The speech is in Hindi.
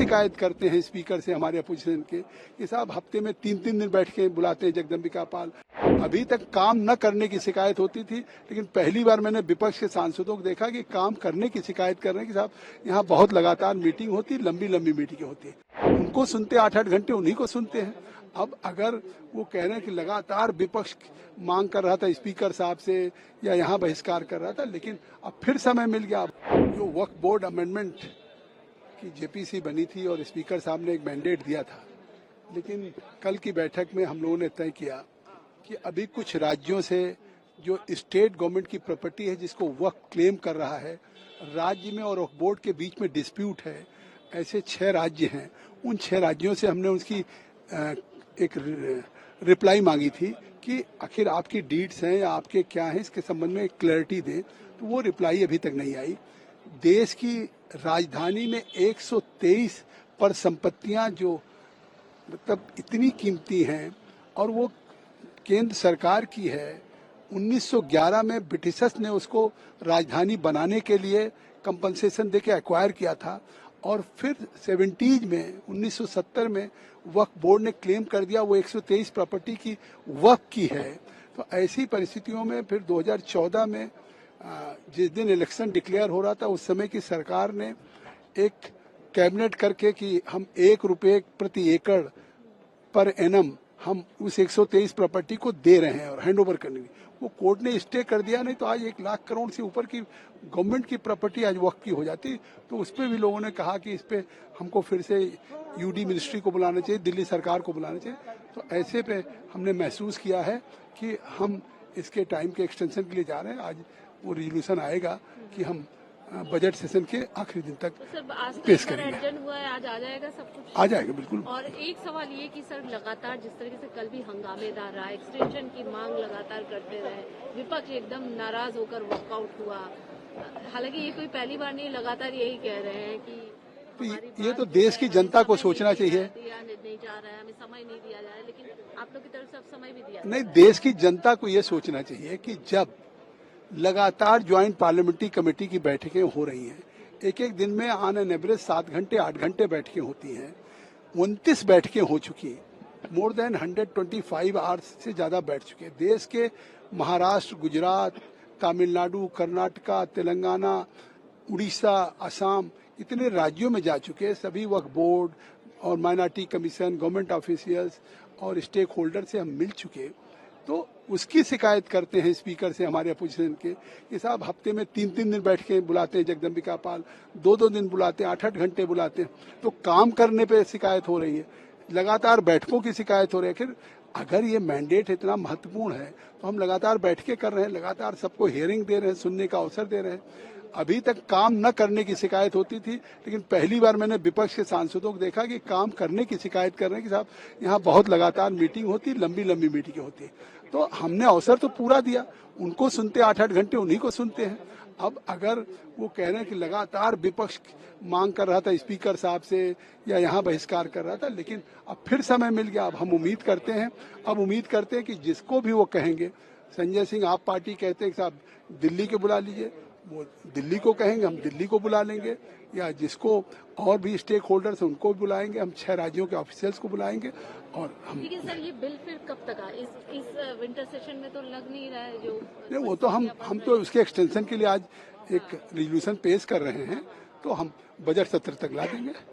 शिकायत करते हैं स्पीकर से हमारे अपोजिशन के कि साहब हफ्ते में 3-3 दिन बैठ के बुलाते हैं जगदम्बिका पाल। अभी तक काम न करने की शिकायत होती थी, लेकिन पहली बार मैंने विपक्ष के सांसदों को देखा कि काम करने की शिकायत कर रहे हैं कि साहब यहाँ बहुत लगातार मीटिंग होती, लंबी लंबी मीटिंगें होती है। उनको सुनते 8-8 घंटे उन्हीं को सुनते हैं। अब अगर वो कह रहे हैं कि लगातार विपक्ष मांग कर रहा था स्पीकर साहब से या यहाँ बहिष्कार कर रहा था, लेकिन अब फिर समय मिल गया। जो वक्फ बोर्ड अमेंडमेंट की जेपीसी बनी थी और स्पीकर साहब ने एक मैंडेट दिया था, लेकिन कल की बैठक में हम लोगों ने तय किया कि अभी कुछ राज्यों से जो स्टेट गवर्नमेंट की प्रॉपर्टी है जिसको वक्फ क्लेम कर रहा है, राज्य में और वक्फ बोर्ड के बीच में डिस्प्यूट है, ऐसे 6 राज्य हैं। उन 6 राज्यों से हमने उसकी एक रिप्लाई मांगी थी कि आखिर आपकी डीड्स हैं या आपके क्या हैं, इसके संबंध में क्लैरिटी दें। तो वो रिप्लाई अभी तक नहीं आई। देश की राजधानी में 123 पर संपत्तियां जो मतलब इतनी कीमती हैं और वो केंद्र सरकार की है। 1911 में ब्रिटिशर्स ने उसको राजधानी बनाने के लिए कंपनसेशन देके एक्वायर किया था और फिर 70s में 1970 में वक्फ बोर्ड ने क्लेम कर दिया वो 123 प्रॉपर्टी की वक्फ की है। तो ऐसी परिस्थितियों में फिर 2014 में जिस दिन इलेक्शन डिक्लेयर हो रहा था उस समय की सरकार ने एक कैबिनेट करके कि हम ₹1 प्रति एकड़ पर एनम हम उस 123 प्रॉपर्टी को दे रहे हैं और हैंड ओवर करने की, वो कोर्ट ने स्टे कर दिया। नहीं तो आज 1 लाख करोड़ से ऊपर की गवर्नमेंट की प्रॉपर्टी आज वक्फ की हो जाती। तो उस पर भी लोगों ने कहा कि इस पे हमको फिर से यूडी मिनिस्ट्री को बुलाना चाहिए, दिल्ली सरकार को बुलाना चाहिए। तो ऐसे पे हमने महसूस किया है कि हम इसके टाइम के एक्सटेंशन के लिए जा रहे हैं। आज वो रिजोल्यूशन आएगा कि हम बजट सेशन के आखिरी दिन तक पेश करेंगे। हुआ है, आज आ जाएगा सब कुछ? आ जाएगा बिल्कुल। और एक सवाल ये कि सर लगातार जिस तरीके से कल भी हंगामेदार रहा, एक्सटेंशन की मांग लगातार करते रहे, विपक्ष एकदम नाराज होकर वॉकआउट हुआ। हालांकि ये कोई पहली बार नहीं, लगातार यही कह रहे हैं कि ये तो देश की जनता को सोचना चाहिए। नहीं जा रहा है, हमें समय नहीं दिया जा रहा है, लेकिन आप लोग की तरफ से अब समय भी दिया नहीं, देश की जनता को ये सोचना चाहिए कि जब लगातार ज्वाइंट पार्लियामेंट्री कमेटी की बैठकें हो रही हैं, एक एक दिन में ऑन एन एवरेज 7 घंटे 8 घंटे बैठकें होती हैं, 29 बैठकें हो चुकी हैं, मोर देन 125 आवर्स से ज्यादा बैठ चुके हैं। देश के महाराष्ट्र, गुजरात, तमिलनाडु, कर्नाटका, तेलंगाना, उड़ीसा, असम, इतने राज्यों में जा चुके हैं। सभी वक्फ बोर्ड और माइनॉरिटी कमीशन, गवर्नमेंट ऑफिशियल्स और स्टेक होल्डर से हम मिल चुके। तो उसकी शिकायत करते हैं स्पीकर से हमारे अपोजिशन के कि साहब हफ्ते में 3-3 दिन बैठ के बुलाते हैं जगदम्बिका पाल, 2-2 दिन बुलाते हैं, 8-8 घंटे बुलाते हैं। तो काम करने पे शिकायत हो रही है, लगातार बैठकों की शिकायत हो रही है। फिर अगर ये मैंडेट इतना महत्वपूर्ण है तो हम लगातार बैठकें कर रहे हैं, लगातार सबको हियरिंग दे रहे हैं, सुनने का अवसर दे रहे हैं। अभी तक काम न करने की शिकायत होती थी, लेकिन पहली बार मैंने विपक्ष के सांसदों को देखा कि काम करने की शिकायत कर रहे हैं कि साहब यहाँ बहुत लगातार मीटिंग होती, लंबी लंबी मीटिंगें होती है। तो हमने अवसर तो पूरा दिया, उनको सुनते 8-8 घंटे उन्हीं को सुनते हैं। अब अगर वो कह रहे हैं कि लगातार विपक्ष मांग कर रहा था स्पीकर साहब से या यहाँ बहिष्कार कर रहा था, लेकिन अब फिर समय मिल गया। अब हम उम्मीद करते हैं कि जिसको भी वो कहेंगे, संजय सिंह आप पार्टी कहते हैं कि साहब दिल्ली के बुला लीजिए, वो दिल्ली को कहेंगे, हम दिल्ली को बुला लेंगे, या जिसको और भी स्टेक होल्डर्स हैं उनको भी बुलाएंगे, हम 6 राज्यों के ऑफिशियल्स को बुलाएंगे और हम। लेकिन सर ये बिल फिर कब तक आ? इस विंटर सेशन में तो लग नहीं रहा है जो नहीं, वो तो हम तो उसके एक्सटेंशन के लिए आज एक रिजोल्यूशन पेश कर रहे हैं, तो हम बजट सत्र तक ला देंगे।